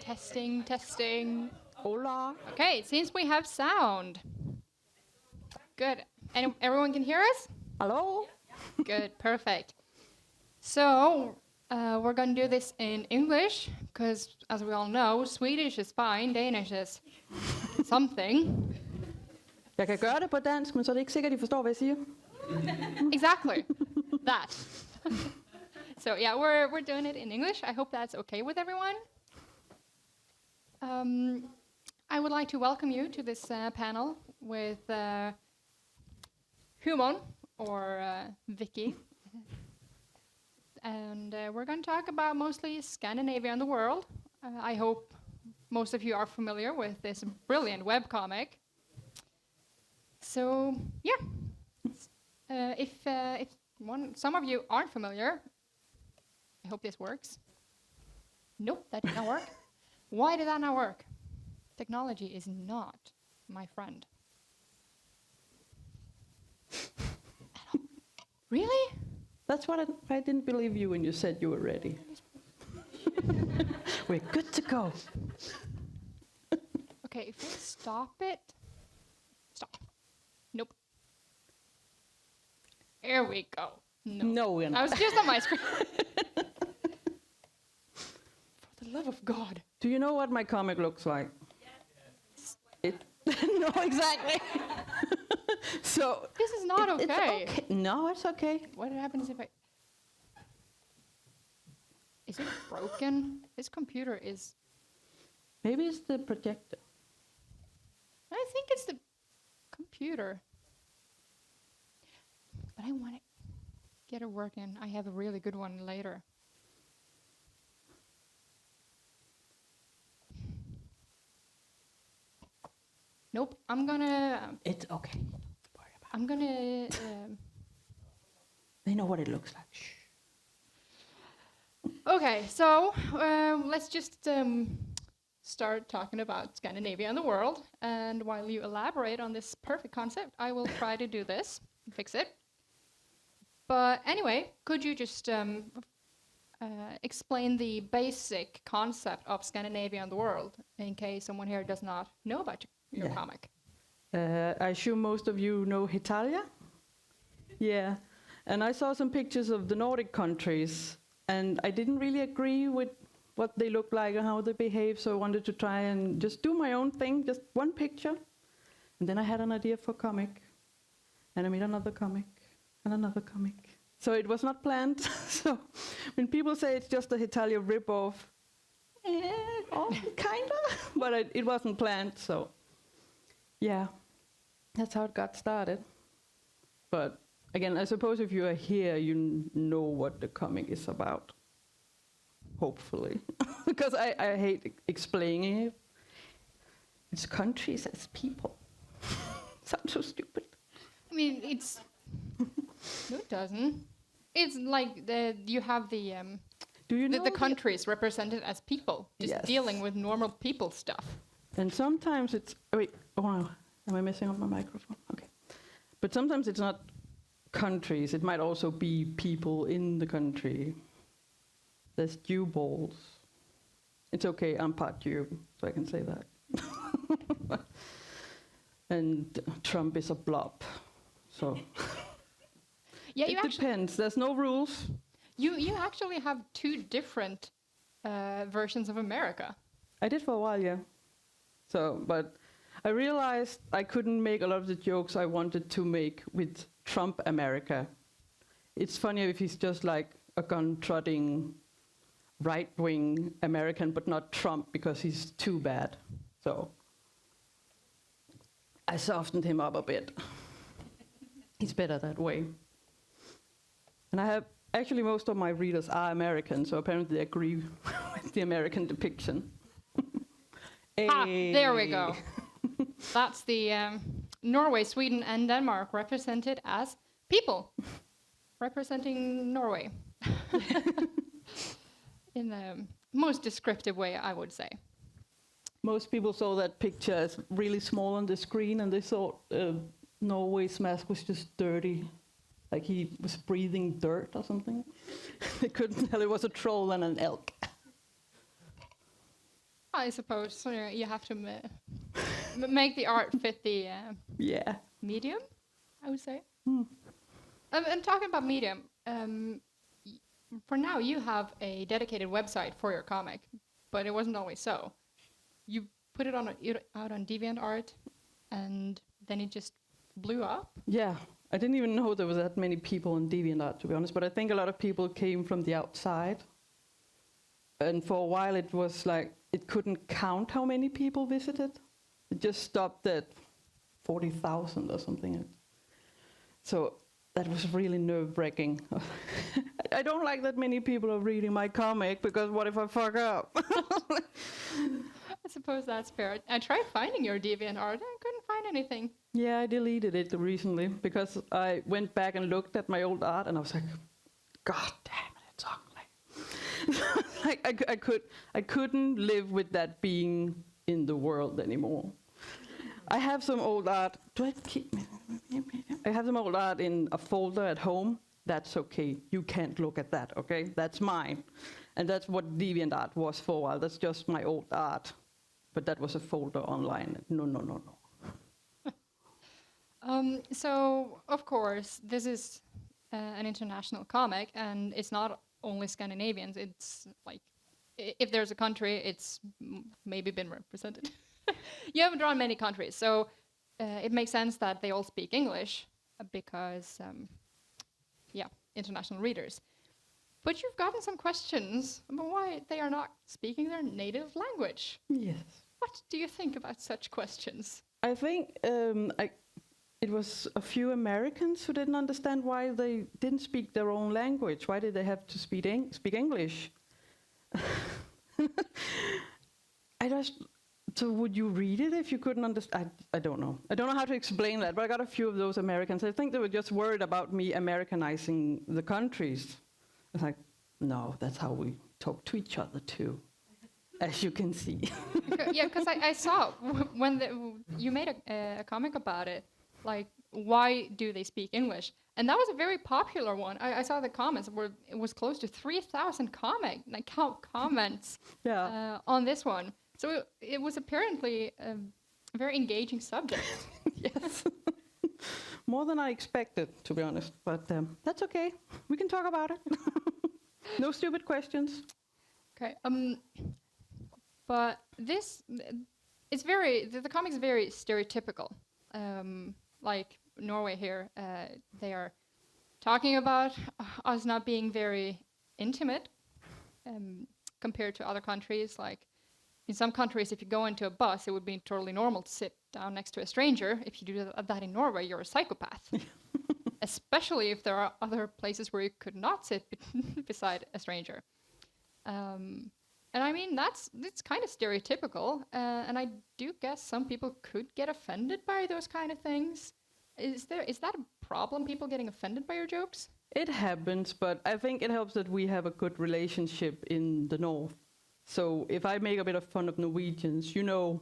Testing, testing. Hola. Okay, it seems we have sound. Good. And everyone can hear us? Hello. Good, perfect. So, we're going to do this in English, because as we all know, Swedish is fine, Danish is something. Jeg kan gøre det på dansk, men så er det ikke sikkert, at I forstår, hvad jeg siger. Exactly. That. So yeah, we're doing it in English. I hope that's okay with everyone. I would like to welcome you to this panel with Humon, or Vicky. And we're going to talk about mostly Scandinavia and the world. I hope most of you are familiar with this brilliant webcomic. So, yeah. If some of you aren't familiar, I hope this works. Nope, that did not work. Why did that not work? Technology is not my friend. Really? That's what I didn't believe you when you said you were ready. We're good to go. Okay, if we stop it. Stop. Nope. There we go. No, we're not. I was just on my screen. For the love of God. Do you know what my comic looks like? Yes. No, exactly. So This is not it's okay. No, it's okay. What happens if I... Is it broken? This computer is... Maybe it's the projector. I think it's the computer. But I want to get it working. I have a really good one later. Nope, I'm gonna... It's okay. Don't worry about I'm gonna... They know what it looks like. Shh. Okay, so let's just start talking about Scandinavia and the world. And while you elaborate on this perfect concept, I will try to do this, fix it. But anyway, could you just explain the basic concept of Scandinavia and the world, in case someone here does not know about your comic? I assume most of you know Italia? Yeah. And I saw some pictures of the Nordic countries, and I didn't really agree with what they look like and how they behave, so I wanted to try and just do my own thing, just one picture. And then I had an idea for a comic, and I made another comic, and another comic. So it was not planned. So when people say it's just a Italia rip-off, kinda, but it wasn't planned, so yeah, that's how it got started. But again, I suppose if you are here, you know what the comic is about. Hopefully. Because I hate explaining it. It's countries as people. Sounds so stupid. I mean, it's... No, it doesn't. It's like you have the... Do you know the countries represented as people, just dealing with normal people stuff. And sometimes it's... Oh, wait, am I messing up my microphone? Okay. But sometimes it's not countries. It might also be people in the country. There's Jew balls. It's okay, I'm part Jew, so I can say that. And Trump is a blob, so... Yeah, it depends. There's no rules. You actually have two different versions of America. I did for a while, yeah. So, but I realized I couldn't make a lot of the jokes I wanted to make with Trump America. It's funnier if he's just like a gun-trotting right-wing American, but not Trump because he's too bad. So I softened him up a bit. He's better that way. And I have, actually most of my readers are American, so apparently they agree with the American depiction. There we go. That's the Norway, Sweden, and Denmark represented as people, representing Norway. In the most descriptive way, I would say. Most people saw that picture as really small on the screen, and they thought Norway's mask was just dirty. Like he was breathing dirt or something. They couldn't tell it was a troll and an elk. I suppose you have to make the art fit the Yeah. medium, I would say. Hmm. And talking about medium, for now you have a dedicated website for your comic, but it wasn't always so. You put it out on DeviantArt, and then it just blew up. Yeah, I didn't even know there was that many people on DeviantArt, to be honest, but I think a lot of people came from the outside. And for a while it was like, it couldn't count how many people visited. It just stopped at 40,000 or something. So that was really nerve-wracking. I don't like that many people are reading my comic, because what if I fuck up? I suppose that's fair. I tried finding your DeviantArt, I couldn't find anything. Yeah, I deleted it recently, because I went back and looked at my old art, and I was like, God damn it, it's ugly. Like I couldn't live with that being in the world anymore. I have some old art. Do I keep? I have some old art in a folder at home. That's okay. You can't look at that, okay? That's mine. And that's what DeviantArt was for a while. That's just my old art. But that was a folder online. No. So, of course, this is an international comic, and it's not only Scandinavians. It's like, if there's a country, it's maybe been represented. You haven't drawn many countries, so it makes sense that they all speak English, because, international readers. But you've gotten some questions about why they are not speaking their native language. Yes. What do you think about such questions? I think it was a few Americans who didn't understand why they didn't speak their own language. Why did they have to speak English? So would you read it if you couldn't understand? I don't know. I don't know how to explain that, but I got a few of those Americans. I think they were just worried about me Americanizing the countries. It's like, no, that's how we talk to each other too, as you can see. Yeah, because I saw when you made a comic about it, like, why do they speak English? And that was a very popular one. I saw the comments it was close to 3,000 comments Yeah. on this one. So it was apparently a very engaging subject. Yes. More than I expected, to be honest. But that's okay. We can talk about it. No stupid questions. Okay. But the comic's very stereotypical. Like Norway here, they are talking about us not being very intimate compared to other countries. Like, in some countries, if you go into a bus, it would be totally normal to sit down next to a stranger. If you do that in Norway, you're a psychopath. Especially if there are other places where you could not sit beside a stranger. And I mean, it's kind of stereotypical. And I do guess some people could get offended by those kind of things. Is that a problem, people getting offended by your jokes? It happens, but I think it helps that we have a good relationship in the North. So if I make a bit of fun of Norwegians, you know,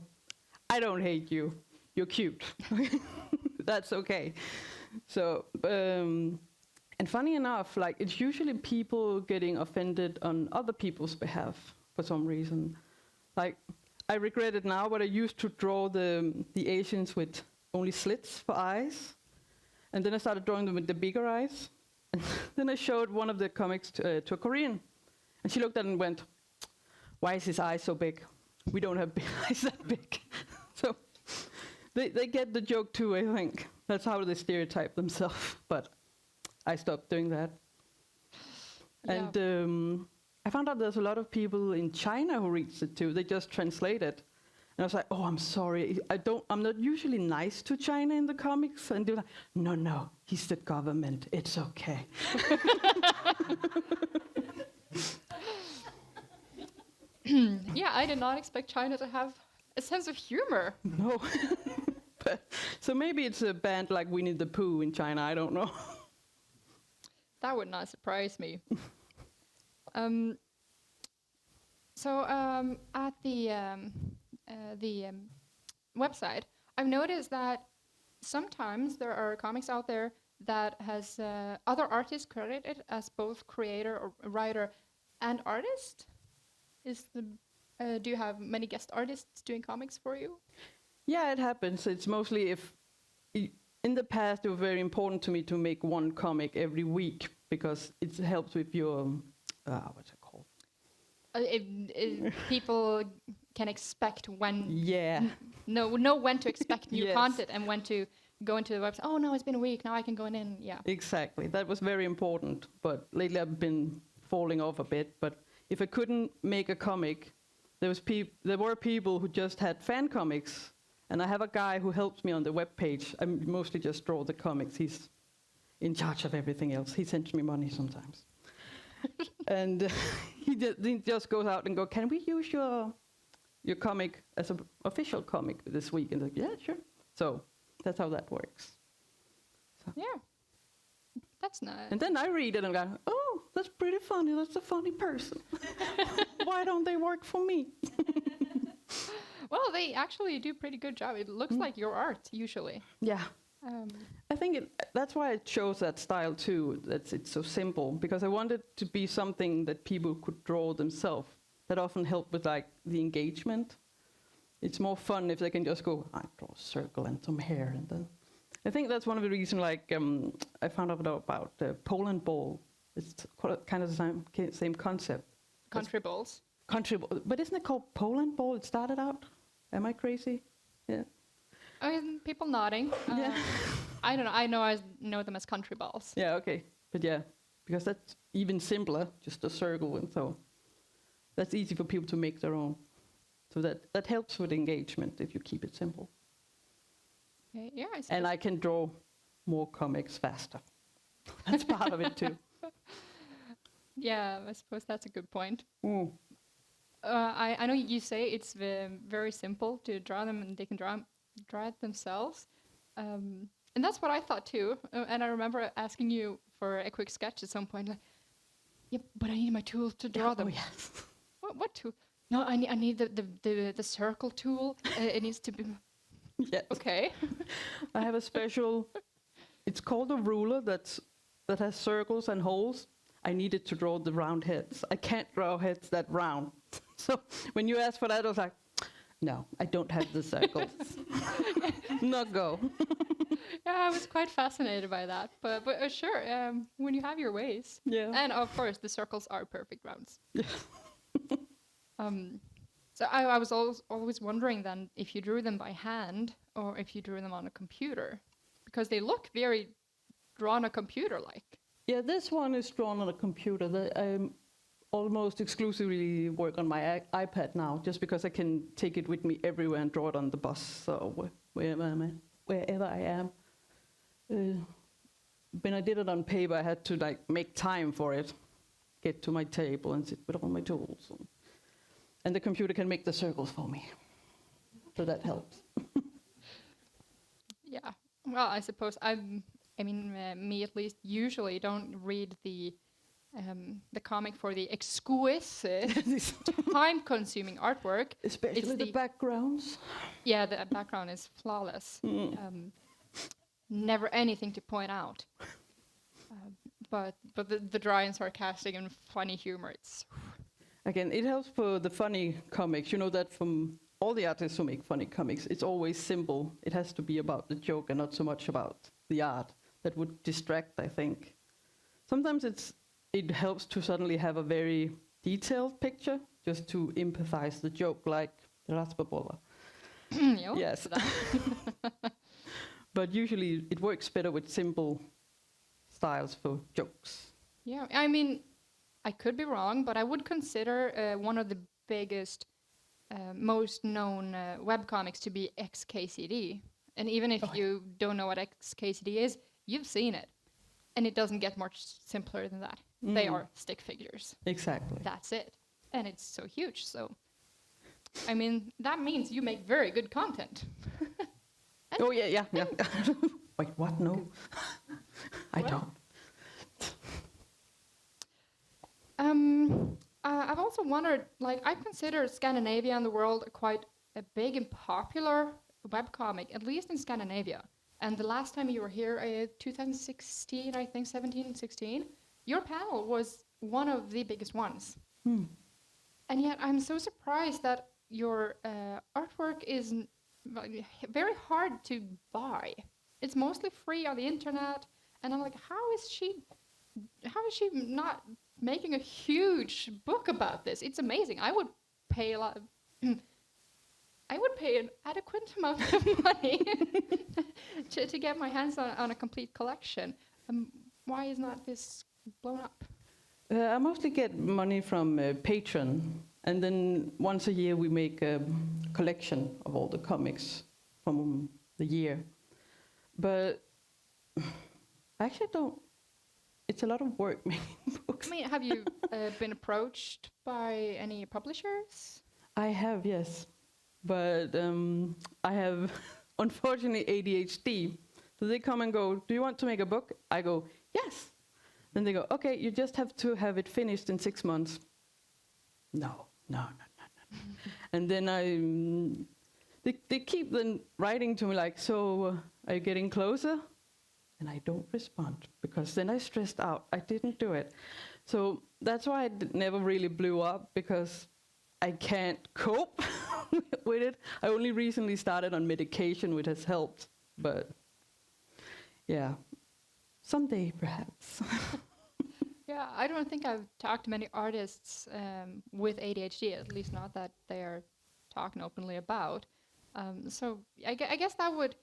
I don't hate you. You're cute. That's okay. So, and funny enough, like, it's usually people getting offended on other people's behalf for some reason. Like, I regret it now, but I used to draw the Asians with only slits for eyes. And then I started drawing them with the bigger eyes. And then I showed one of the comics to a Korean. And she looked at it and went, why is his eye so big? We don't have big eyes that big. So they get the joke too, I think. That's how they stereotype themselves. But I stopped doing that. Yeah. And I found out there's a lot of people in China who reads it too. They just translate it. And I was like, oh, I'm sorry. I'm not usually nice to China in the comics. And they're like, no, he's the government. It's okay. Yeah, I did not expect China to have a sense of humor. No. So maybe it's a band like Winnie the Pooh in China, I don't know. That would not surprise me. So at the website, I've noticed that sometimes there are comics out there that has other artists credited as both creator or writer and artist. Do you have many guest artists doing comics for you? Yeah, it happens. It's mostly if in the past it was very important to me to make one comic every week because it helps with your what's it called? If people can expect when know when to expect new Yes. content and when to go into the website. Oh no, it's been a week now. I can go in. Yeah. Exactly. That was very important. But lately I've been falling off a bit. But if I couldn't make a comic, there were people who just had fan comics, and I have a guy who helps me on the webpage. I mostly just draw the comics. He's in charge of everything else. He sends me money sometimes. And he just goes out and go, can we use your comic as an official comic this week? And like, yeah, sure. So that's how that works. So. Yeah. That's nice. And then I read it and go, oh, that's pretty funny. That's a funny person. Why don't they work for me? Well, they actually do a pretty good job. It looks like your art, usually. Yeah. I think that's why I chose that style too. It's so simple because I wanted to be something that people could draw themselves. That often help with like the engagement. It's more fun if they can just go, I draw a circle and some hair, and then. I think that's one of the reasons. Like I found out about the Poland ball. It's kind of the same concept. Country balls. Country ball, but isn't it called Poland ball? It started out. Am I crazy? Yeah. People nodding. Yeah. I don't know. I know them as country balls. Yeah. Okay. But yeah, because that's even simpler. Just a circle, and so that's easy for people to make their own. So that helps with engagement if you keep it simple. Okay, yeah. And I can draw more comics faster. That's part of it too. Yeah, I suppose that's a good point. Mm. I know you say it's very simple to draw them, and they can draw it themselves. And that's what I thought too. And I remember asking you for a quick sketch at some point. Like, yeah, but I need my tools to draw them. Oh yes. What tool? No, I need the circle tool. It needs to be. Yes. Okay. I have a special. It's called a ruler that has circles and holes. I needed to draw the round heads. I can't draw heads that round. So when you asked for that, I was like, no, I don't have the circles. No go. Yeah, I was quite fascinated by that. But sure, when you have your ways. Yeah. And of course, the circles are perfect rounds. Yeah. So I was always wondering then if you drew them by hand or if you drew them on a computer, because they look very drawn a computer-like. Yeah, this one is drawn on a computer. I almost exclusively work on my iPad now, just because I can take it with me everywhere and draw it on the bus, so wherever I am. When I did it on paper, I had to like make time for it, get to my table and sit with all my tools. And the computer can make the circles for me. So that helps. Yeah. Well, I suppose me at least usually don't read the comic for the exquisite, time-consuming artwork. Especially the backgrounds. Yeah, the background is flawless. Never anything to point out. But the dry and sarcastic and funny humor, it's... Again, it helps for the funny comics. You know that from all the artists who make funny comics, it's always simple. It has to be about the joke and not so much about the art. That would distract, I think. Sometimes it helps to suddenly have a very detailed picture, just to empathize the joke, like the Raptusfestivalen. Yes. But usually it works better with simple styles for jokes. Yeah, I mean, I could be wrong, but I would consider one of the biggest, most known webcomics to be XKCD. And even if you don't know what XKCD is, you've seen it. And it doesn't get much simpler than that. They are stick figures. Exactly. That's it. And it's so huge. So, I mean, that means you make very good content. Oh, yeah. Wait, what? No. I don't. I've also wondered, like, I consider Scandinavia and the world quite a big and popular webcomic, at least in Scandinavia. And the last time you were here, 2016, I think, 17, 16, your panel was one of the biggest ones. And yet I'm so surprised that your artwork is very hard to buy. It's mostly free on the internet, and I'm like, how is she not making a huge book about this? It's amazing. I would pay a lot. I would pay an adequate amount of money to get my hands on a complete collection. Why is not this blown up? I mostly get money from Patreon, and then once a year we make a collection of all the comics from the year. But I actually don't. It's a lot of work making books. I mean, have you been approached by any publishers? I have, yes. But I have, unfortunately, ADHD. So they come and go, do you want to make a book? I go, yes. Then they go, okay, you just have to have it finished in 6 months. No. And then they keep then writing to me like, so are you getting closer? And I don't respond, because then I stressed out. I didn't do it. So that's why it never really blew up, because I can't cope with it. I only recently started on medication, which has helped. But yeah, someday perhaps. Yeah, I don't think I've talked to many artists with ADHD, at least not that they're talking openly about. So I guess that would,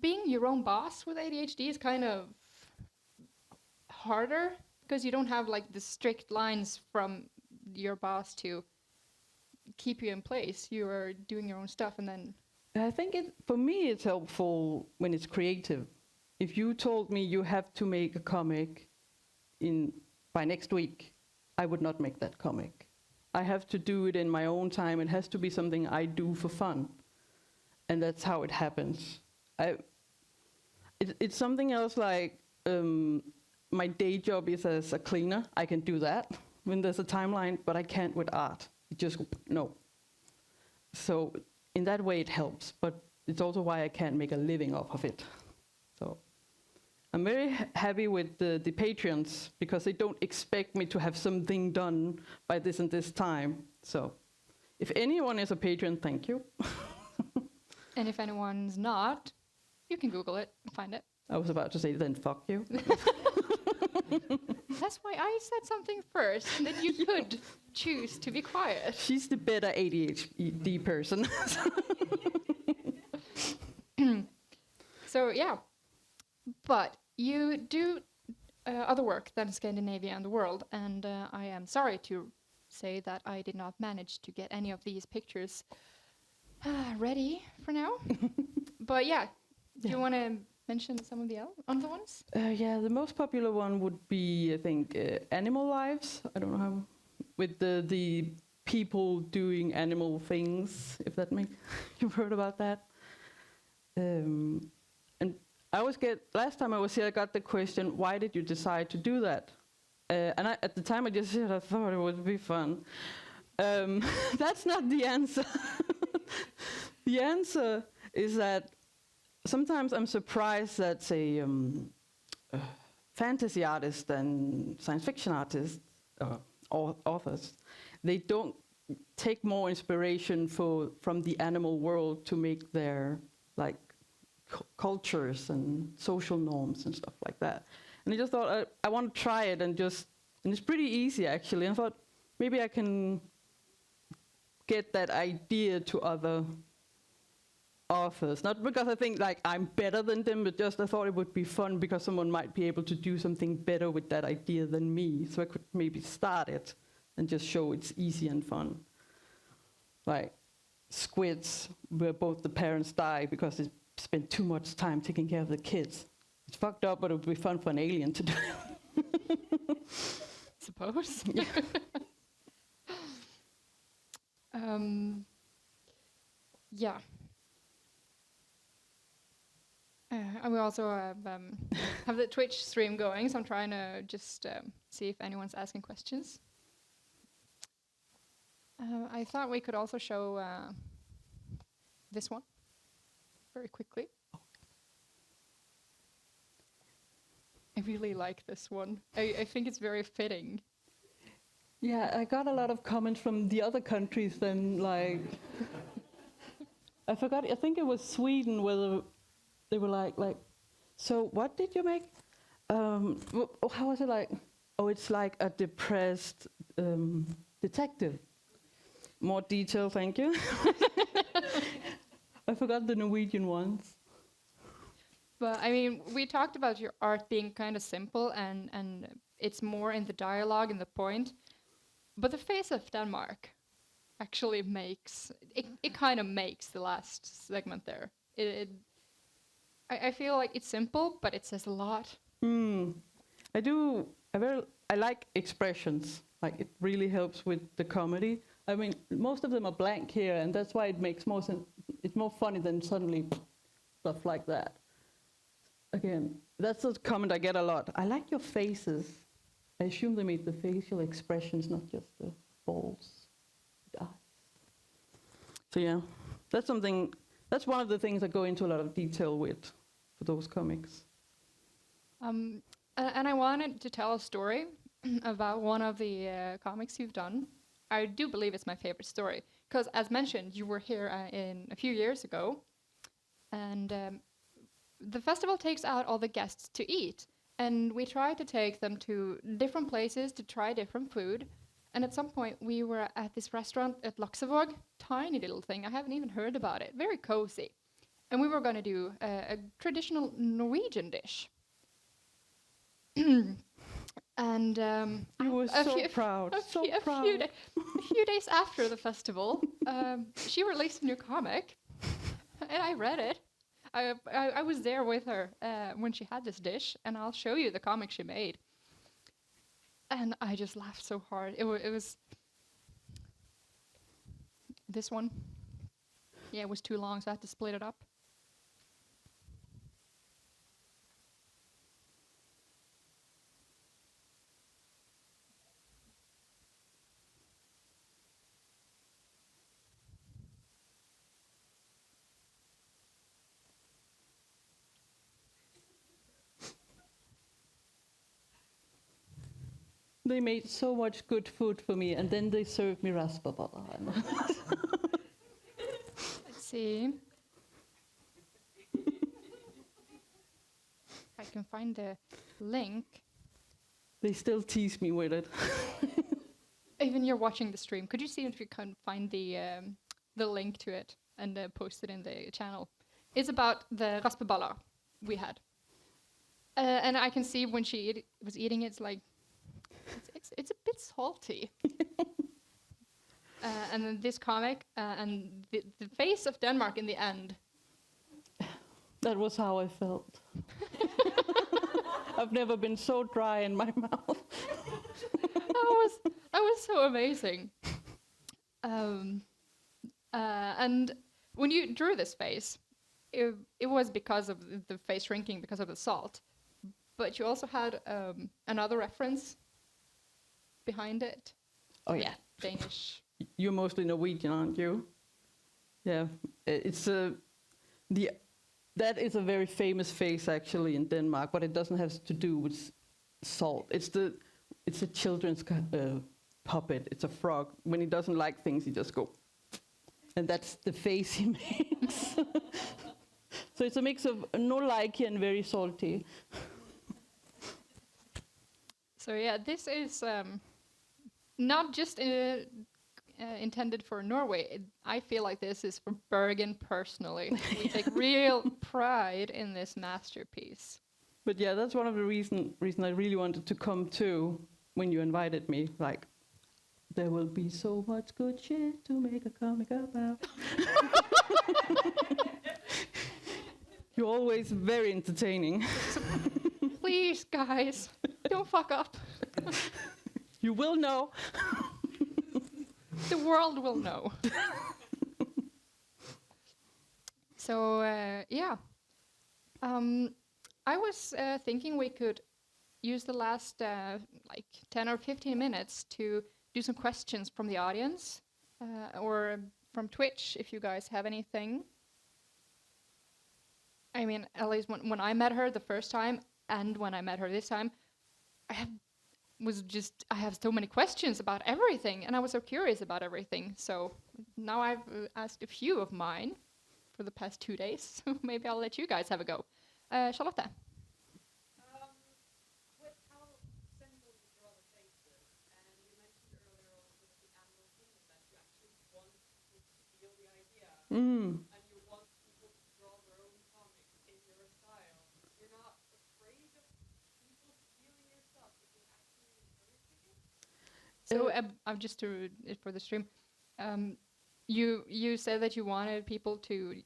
being your own boss with ADHD is kind of harder, because you don't have like the strict lines from your boss to keep you in place. You are doing your own stuff, and then I think for me it's helpful when it's creative. If you told me you have to make a comic by next week, I would not make that comic. I have to do it in my own time. It has to be something I do for fun, and that's how it happens. It's something else like my day job is as a cleaner. I can do that when there's a timeline, but I can't with art. It just, no. So in that way it helps, but it's also why I can't make a living off of it. So I'm very happy with the Patreons, because they don't expect me to have something done by this and this time. So if anyone is a patron, thank you. and if anyone's not, you can Google it and find it. I was about to say, then fuck you. That's why I said something first, and then you could choose to be quiet. She's the better ADHD person. So yeah, but you do other work than Scandinavia and the world, and I am sorry to say that I did not manage to get any of these pictures ready for now. But yeah, do you want to mention some of the other ones? Yeah, the most popular one would be, I think, animal lives. I don't know how, with the people doing animal things, if that makes, you've heard about that. And I always last time I was here, I got the question, why did you decide to do that? And at the time I just said, I thought it would be fun. That's not the answer. The answer is that sometimes I'm surprised that, say, fantasy artists and science fiction artists, or authors, they don't take more inspiration from the animal world to make their like cultures and social norms and stuff like that. And I just thought I want to try it, and it's pretty easy actually. And I thought maybe I can get that idea to other authors, not because I think like I'm better than them, but just I thought it would be fun because someone might be able to do something better with that idea than me, so I could maybe start it and just show it's easy and fun. Like squids, where both the parents die because they spend too much time taking care of the kids. It's fucked up, but it would be fun for an alien to do. Suppose. Yeah. Yeah. And we also have the Twitch stream going, so I'm trying to just see if anyone's asking questions. I thought we could also show this one very quickly. I really like this one. I think it's very fitting. Yeah, I got a lot of comments from the other countries then, like, I forgot, I think it was Sweden, where they were like, so what did you make? How was it like? Oh, it's like a depressed detective. More detail, thank you. I forgot the Norwegian ones. But I mean, we talked about your art being kind of simple and it's more in the dialogue and the point. But the face of Denmark actually makes it kind of makes the last segment there. I feel like it's simple, but it says a lot. I like expressions. Like, it really helps with the comedy. I mean, most of them are blank here, and that's why it makes more sense. It's more funny than suddenly stuff like that. Again, that's a comment I get a lot. I like your faces. I assume they made the facial expressions, not just the balls, the eyes. So yeah, that's one of the things I go into a lot of detail with for those comics. And I wanted to tell a story about one of the comics you've done. I do believe it's my favorite story, because as mentioned, you were here in a few years ago, and the festival takes out all the guests to eat, and we try to take them to different places to try different food. And at some point, we were at this restaurant at Laksevåg, tiny little thing. I haven't even heard about it. Very cozy. And we were going to do a traditional Norwegian dish. And You were so proud, so proud. A few days after the festival, she released a new comic, and I read it. I was there with her when she had this dish, and I'll show you the comic she made. And I just laughed so hard. It was this one. Yeah, it was too long, so I had to split it up. They made so much good food for me, and then they served me raspaboller. Let's see. I can find the link. They still tease me with it. Even you're watching the stream. Could you see if you can find the link to it and post it in the channel? It's about the raspaboller we had. And I can see when she was eating it, it's like, it's a bit salty. And then this comic and the face of Denmark in the end. That was how I felt. I've never been so dry in my mouth. That was so amazing. And when you drew this face, it was because of the face shrinking because of the salt. But you also had another reference behind it. Oh yeah, Danish. You're mostly Norwegian, aren't you? Yeah, that is a very famous face actually in Denmark, but it doesn't have to do with salt. It's a children's puppet. It's a frog. When he doesn't like things, he just go, and that's the face he makes. So it's a mix of no likey and very salty. So yeah, this is not just intended for Norway. I feel like this is for Bergen personally. We take real pride in this masterpiece. But yeah, that's one of the reason I really wanted to come too when you invited me. Like, there will be so much good shit to make a comic about. You're always very entertaining. So please, guys, don't fuck up. You will know. The world will know. So, yeah. I was thinking we could use the last 10 or 15 minutes to do some questions from the audience or from Twitch if you guys have anything. I mean, at least when I met her the first time and when I met her this time, I have so many questions about everything, and I was so curious about everything. So now I've asked a few of mine for the past 2 days. So maybe I'll let you guys have a go. Charlotte. With how simple you draw the faces, and you mentioned earlier also with the animal kingdom that you actually want people to feel the idea, and you want people to draw their own comics in your style. You're not afraid of people feeling your stuff, which is actually encouraging it. So I'm just to for the stream. You said that you wanted people to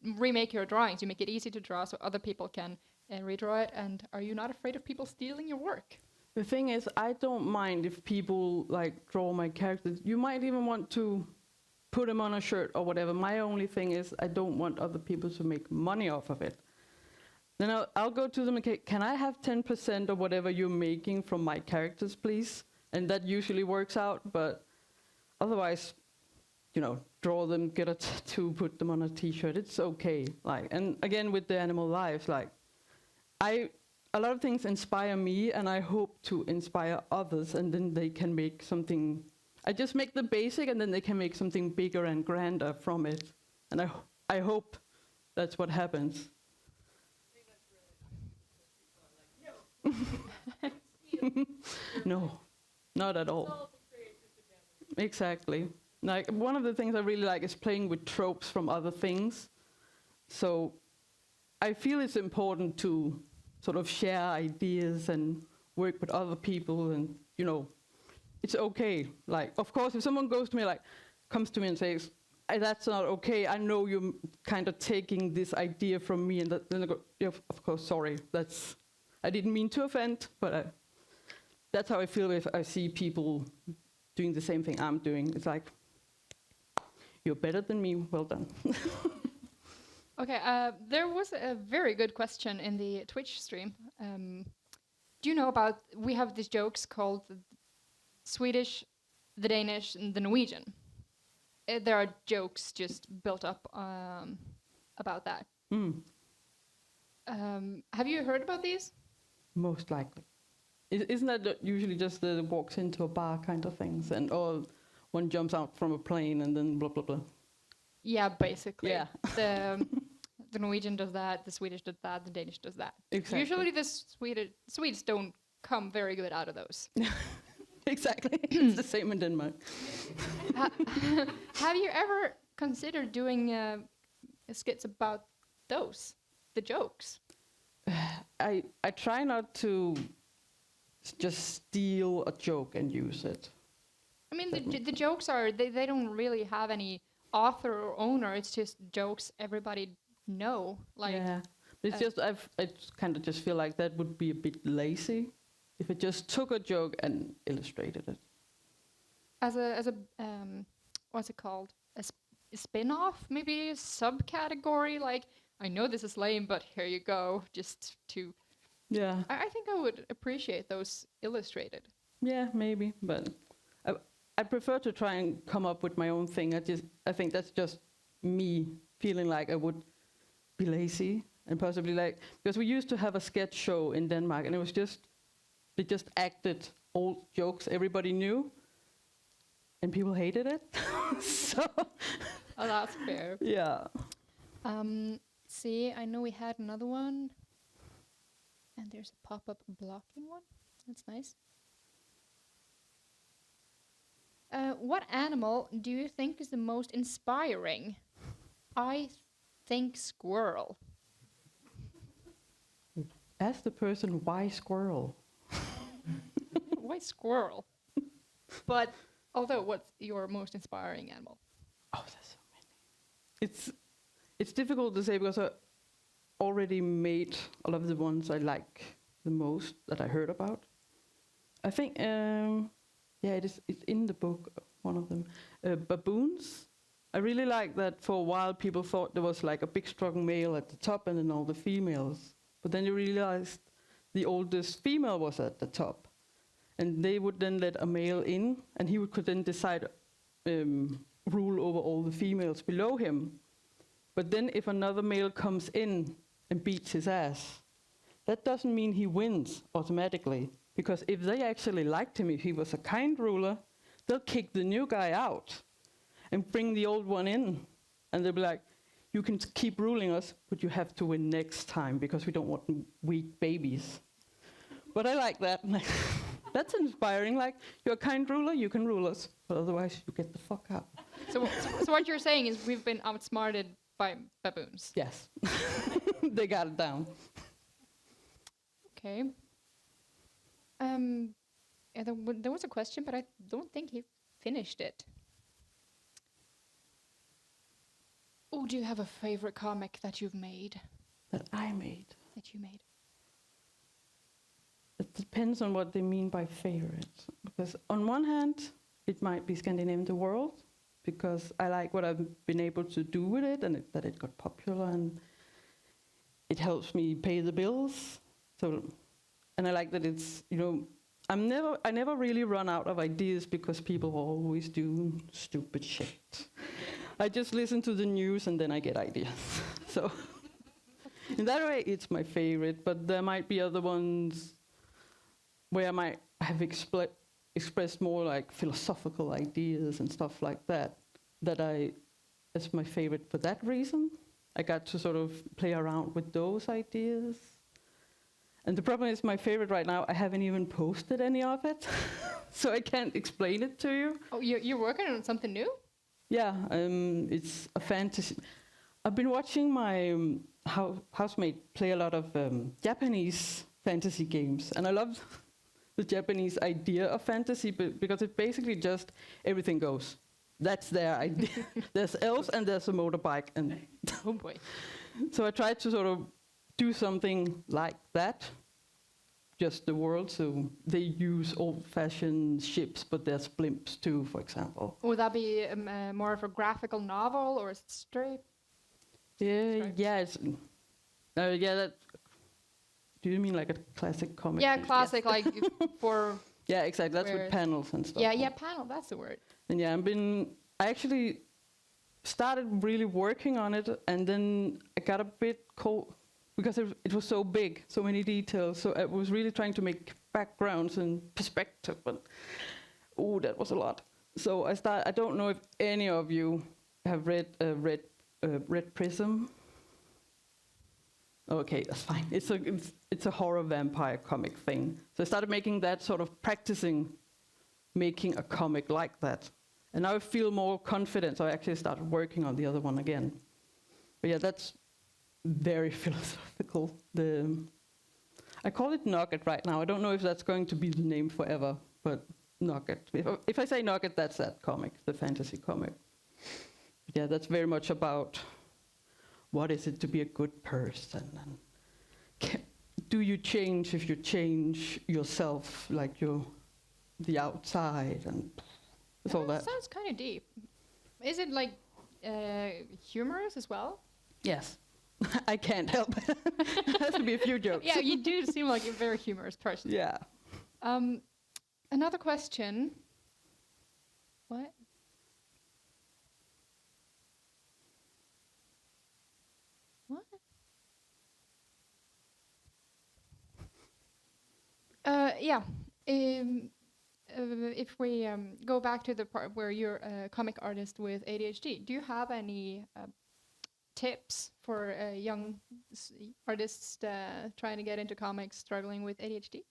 remake your drawings. You make it easy to draw so other people can redraw it. And are you not afraid of people stealing your work? The thing is, I don't mind if people like draw my characters. You might even want to put them on a shirt or whatever. My only thing is I don't want other people to make money off of it. Then I'll go to them and say, can I have 10% of whatever you're making from my characters, please? And that usually works out, but otherwise, draw them, get a tattoo, put them on a t-shirt, it's okay. And again, with the animal lives, a lot of things inspire me, and I hope to inspire others, and then they can make something. I just make the basic, and then they can make something bigger and grander from it. And I hope that's what happens. I think that's really nice because people are like, no. No, not at all. It's all the creators together. Exactly. One of the things I really like is playing with tropes from other things. So I feel it's important to sort of share ideas and work with other people, and it's okay. Of course, if someone comes to me and says, that's not okay, I know you're kind of taking this idea from me, and then I go, yeah, of course, sorry, I didn't mean to offend, but that's how I feel if I see people doing the same thing I'm doing. It's like, you're better than me, well done. Okay, there was a very good question in the Twitch stream. Do you know we have these jokes called the Swedish, the Danish, and the Norwegian. There are jokes just built up about that. Have you heard about these? Most likely. Isn't that usually just the walks into a bar kind of things, or one jumps out from a plane and then blah, blah, blah? Yeah, basically. Yeah. The Norwegian does that, the Swedish does that, the Danish does that. Exactly. Usually the Swedes don't come very good out of those. Exactly. It's the same in Denmark. Have you ever considered doing skits about the jokes? I try not to just steal a joke and use it. I mean, the jokes they don't really have any author or owner. It's just jokes everybody know. Yeah, it's just I kind of just feel like that would be a bit lazy if it just took a joke and illustrated it. As a what's it called? A spin-off, maybe a subcategory. I know this is lame, but here you go. Just to. Yeah. I think I would appreciate those illustrated. Yeah, maybe, but I prefer to try and come up with my own thing. I think that's just me feeling like I would be lazy and possibly because we used to have a sketch show in Denmark, and it was they just acted old jokes everybody knew, and people hated it. So. Oh, that's fair. Yeah. See, I know we had another one. And there's a pop-up blocking one. That's nice. What animal do you think is the most inspiring? I think squirrel. Ask the person why squirrel. Why squirrel? But although, what's your most inspiring animal? Oh, there's so many. It's difficult to say because I already made all of the ones I like the most that I heard about. I think, it's in the book, one of them. Baboons. I really like that for a while people thought there was a big strong male at the top and then all the females. But then you realized the oldest female was at the top. And they would then let a male in, and he could then decide, rule over all the females below him. But then if another male comes in and beats his ass, that doesn't mean he wins automatically. Because if they actually liked him, if he was a kind ruler, they'll kick the new guy out and bring the old one in. And they'll be like, you can keep ruling us, but you have to win next time because we don't want weak babies. But I like that. That's inspiring. Like, you're a kind ruler, you can rule us, but otherwise you get the fuck out. So what you're saying is we've been outsmarted by baboons. Yes. They got it down. Okay. Yeah, there was a question, but I don't think he finished it. Oh, do you have a favorite comic that you've made? That I made. That you made? It depends on what they mean by favorite. Because on one hand, it might be Scandinavia the world, because I like what I've been able to do with it, and that it got popular, and it helps me pay the bills. So, and I like that it's, you know, I never really run out of ideas because people always do stupid shit. I just listen to the news and then I get ideas. So in that way, it's my favorite, but there might be other ones where I might have expressed more like philosophical ideas and stuff like that, that's my favorite for that reason. I got to sort of play around with those ideas. And the problem is my favorite right now, I haven't even posted any of it, so I can't explain it to you. Oh, you're working on something new? Yeah, it's a fantasy. I've been watching my housemate play a lot of Japanese fantasy games, and I love the Japanese idea of fantasy because it basically just everything goes. That's their idea. There's elves and there's a motorbike, and Oh boy. so I tried to sort of do something like that, just the world. So they use old-fashioned ships, but there's blimps too, for example. Would that be more of a graphical novel or a strip? Yeah, Stripes? yeah, it's, yeah. That. Do you mean like a classic comic? Yeah, book? classic, like for. Yeah, exactly. That's Where- with panels and stuff. Yeah, panel. That's the word. And yeah, I actually started really working on it, and then I got a bit cold because it was so big, so many details. So I was really trying to make backgrounds and perspective, but oh, that was a lot. So I don't know if any of you have read Red Prism. Okay, that's fine. It's a horror vampire comic thing. So I started making that, sort of practicing making a comic like that. And now I feel more confident, so I actually started working on the other one again. But yeah, that's very philosophical. I call it Nugget right now. I don't know if that's going to be the name forever, but Nugget. If I say Nugget, that's that comic, the fantasy comic. But yeah, that's very much about what is it to be a good person, and do you change if you change yourself, like the outside, and it's all that. Sounds kind of deep. Is it like humorous as well? Yes. I can't help it. There has to be a few jokes. Yeah, you do seem like a very humorous person. Yeah. Another question. What? What? Yeah. If we go back to the part where you're a comic artist with ADHD, do you have any tips for young artists trying to get into comics struggling with ADHD?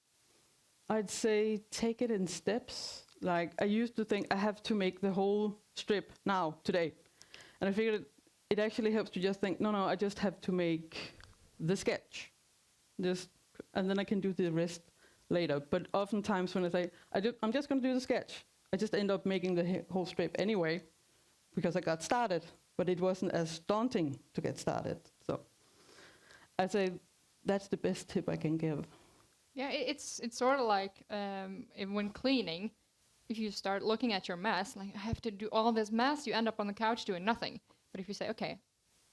I'd say take it in steps. Like, I used to think I have to make the whole strip now, today. And I figured it actually helps to just think, no, I just have to make the sketch. And then I can do the rest later. But oftentimes when I say, I'm just going to do the sketch, I just end up making the whole strip anyway, because I got started. But it wasn't as daunting to get started. So I'd say that's the best tip I can give. Yeah, it's sort of like when cleaning, if you start looking at your mess, like I have to do all this mess, you end up on the couch doing nothing. But if you say, okay,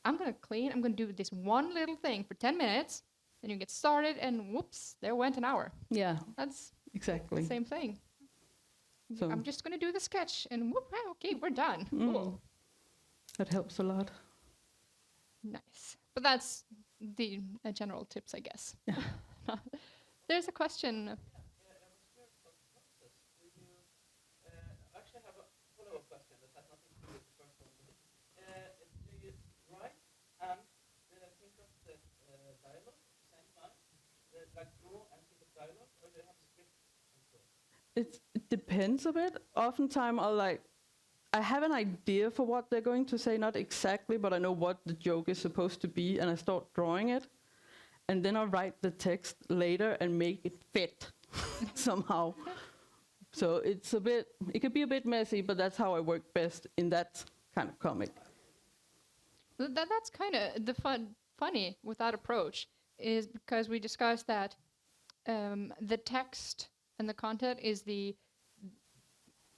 I'm going to clean, I'm going to do this one little thing for 10 minutes, then you get started and whoops, there went an hour. Yeah, That's exactly. the same thing. So I'm just going to do the sketch and whoop, okay, we're done. Cool. That helps a lot. Nice. But that's the general tips, I guess. Yeah. There's a question. like draw and pick up dialogue, or they have a script and so? It depends a bit. Oftentimes I have an idea for what they're going to say, not exactly, but I know what the joke is supposed to be, and I start drawing it. And then I write the text later and make it fit somehow. So it can be a bit messy, but that's how I work best in that kind of comic. That's kind of the funny with that approach, is because we discussed that the text and the content is the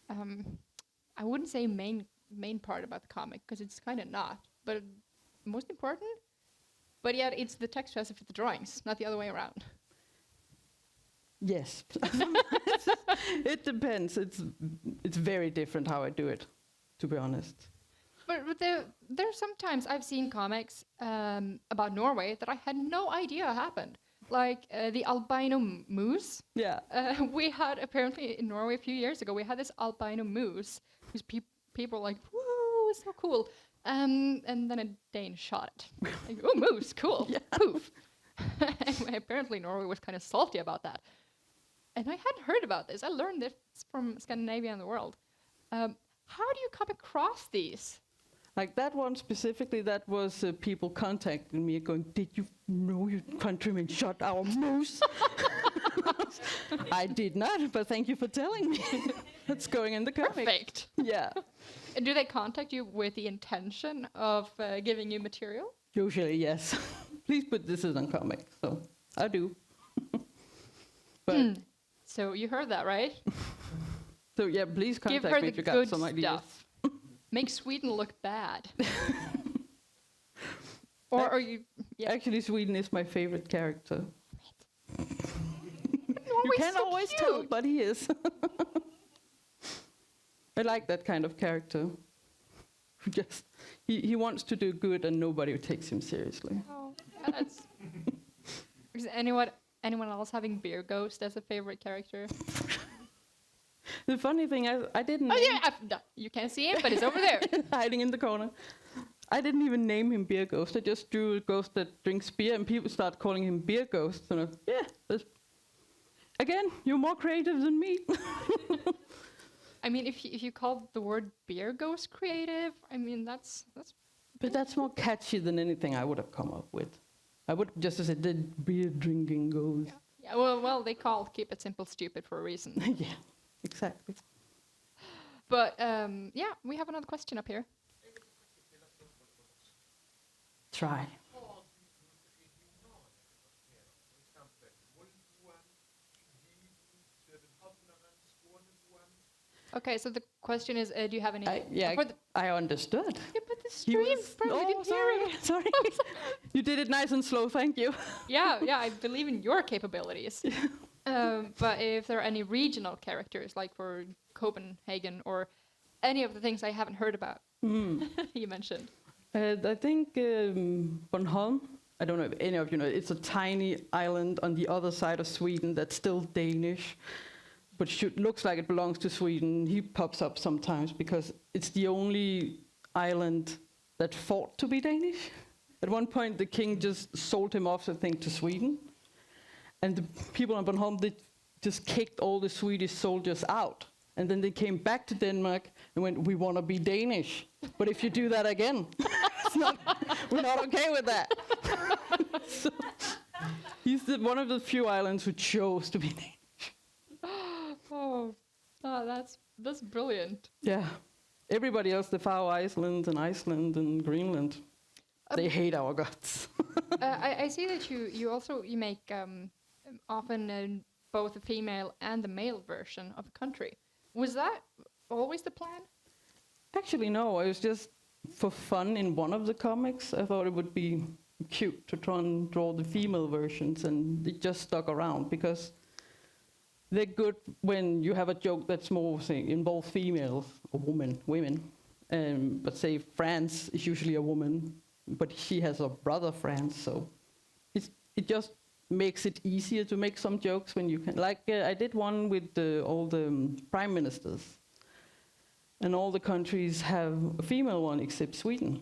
I wouldn't say main part about the comic, because it's kind of not, but most important. But yet it's the text who has to fit the drawings, not the other way around. Yes. It depends. It's very different how I do it, to be honest. But there's sometimes I've seen comics about Norway that I had no idea happened. Like the albino moose. Yeah. We had, apparently in Norway a few years ago, we had this albino moose whose people were like, whoa, it's so cool. And then a Dane shot it. Like, oh, moose, cool. Yeah. Poof. Anyway, apparently Norway was kind of salty about that. And I hadn't heard about this. I learned this from Scandinavia and the world. How do you come across these? Like that one specifically, that was people contacting me going, did you know your countrymen shot our moose? I did not, but thank you for telling me. That's going in the comic. Perfect. Yeah. And do they contact you with the intention of giving you material? Usually, yes. Please put this in a comic. So I do. But So you heard that, right? so yeah, please Give contact her me the if you got good some ideas. stuff. Make Sweden look bad. Or are you... Yeah. Actually, Sweden is my favorite character. You Norway's can't so always cute. tell, but he is. I like that kind of character. Just he wants to do good and nobody takes him seriously. Oh, yeah, that's... Is anyone else having Beer Ghost as a favorite character? The funny thing, I didn't... Oh yeah, you can't see him, but he's over there. hiding in the corner. I didn't even name him Beer Ghost. I just drew a ghost that drinks beer, and people start calling him Beer Ghost. And again, you're more creative than me. I mean, if you call the word Beer Ghost creative, I mean, that's... But that's more catchy than anything I would have come up with. I would just have said the beer drinking ghost. Yeah, well, they called Keep It Simple Stupid for a reason. Yeah, exactly. But, yeah, we have another question up here. Try. Okay, so the question is, do you have any... I understood. Yeah, but the stream probably didn't hear it. Sorry. You did it nice and slow, thank you. Yeah, I believe in your capabilities. But if there are any regional characters, like for Copenhagen, or any of the things I haven't heard about, you mentioned. I think Bornholm, I don't know if any of you know, it's a tiny island on the other side of Sweden that's still Danish, but looks like it belongs to Sweden. He pops up sometimes because it's the only island that fought to be Danish. At one point, the king just sold him off, I think, to Sweden. And the people on Bornholm, they just kicked all the Swedish soldiers out. And then they came back to Denmark and went, we want to be Danish. But if you do that again, we're not okay with that. So, he's one of the few islands who chose to be Danish. Oh, that's brilliant. Yeah. Everybody else, the Faroe Islands and Iceland and Greenland, they hate our guts. I see that you make often both the female and the male version of a country. Was that always the plan? Actually, no. It was just for fun in one of the comics. I thought it would be cute to try and draw the female versions, and it just stuck around because they're good when you have a joke that's more, say, involve females or women. But say France is usually a woman, but she has a brother France, so it just makes it easier to make some jokes when you can. Like I did one with all the prime ministers, and all the countries have a female one except Sweden,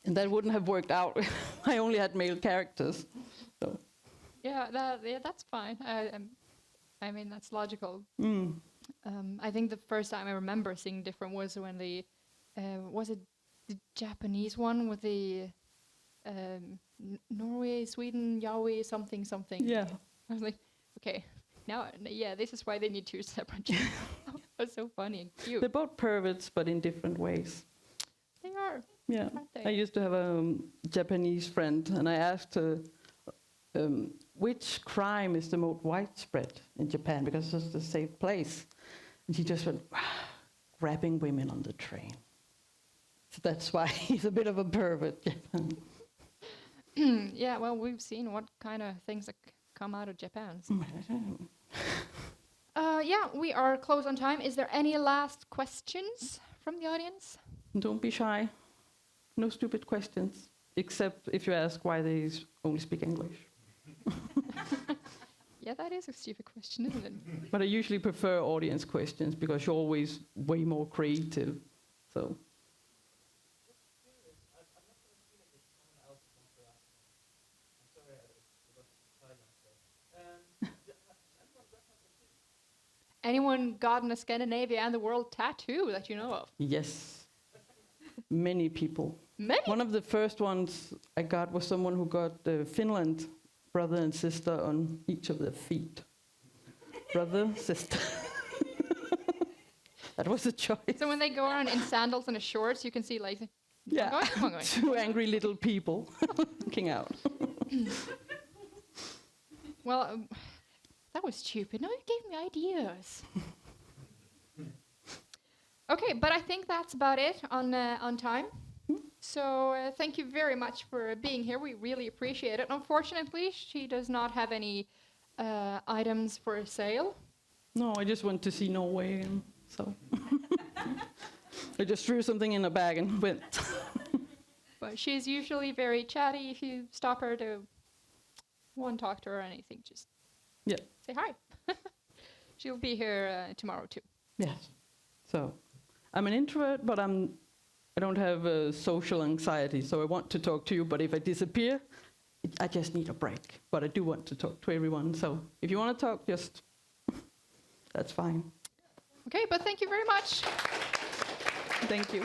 and that wouldn't have worked out. I only had male characters, so Yeah, that's fine. I mean, that's logical. Mm. I think the first time I remember seeing different was when was it the Japanese one with the Norway, Sweden, Yahweh, something. Yeah. I was like, okay, yeah, this is why they need two separate channels. It was so funny and cute. They're both perverts, but in different ways. They are. Yeah. Aren't they? I used to have a Japanese friend, and I asked her which crime is the most widespread in Japan, because it's the same place. And she just went, grabbing women on the train. So that's why he's a bit of a pervert. Yeah, well, we've seen what kind of things that come out of Japan. So. Yeah, we are close on time. Is there any last questions from the audience? Don't be shy. No stupid questions, except if you ask why they only speak English. Yeah, that is a stupid question, isn't it? But I usually prefer audience questions because you're always way more creative. So. Anyone gotten a Scandinavia and the world tattoo that you know of? Yes. Many people. Many? One of the first ones I got was someone who got Finland, brother and sister, on each of their feet. Brother, sister. That was a choice. So when they go around in sandals and a shorts, you can see like, Yeah, I'm going. two angry little people looking out. Well, that was stupid. No, you gave me ideas. Okay, but I think that's about it on time. So thank you very much for being here. We really appreciate it. Unfortunately, she does not have any items for sale. No, I just went to see Norway, and so I just threw something in a bag and went. But she's usually very chatty. If you stop her to want to talk to her or anything, just say hi. She'll be here tomorrow too. Yes. So I'm an introvert, but I don't have social anxiety, so I want to talk to you, but if I disappear, I just need a break. But I do want to talk to everyone, so if you want to talk, just, that's fine. Okay, but thank you very much. Thank you.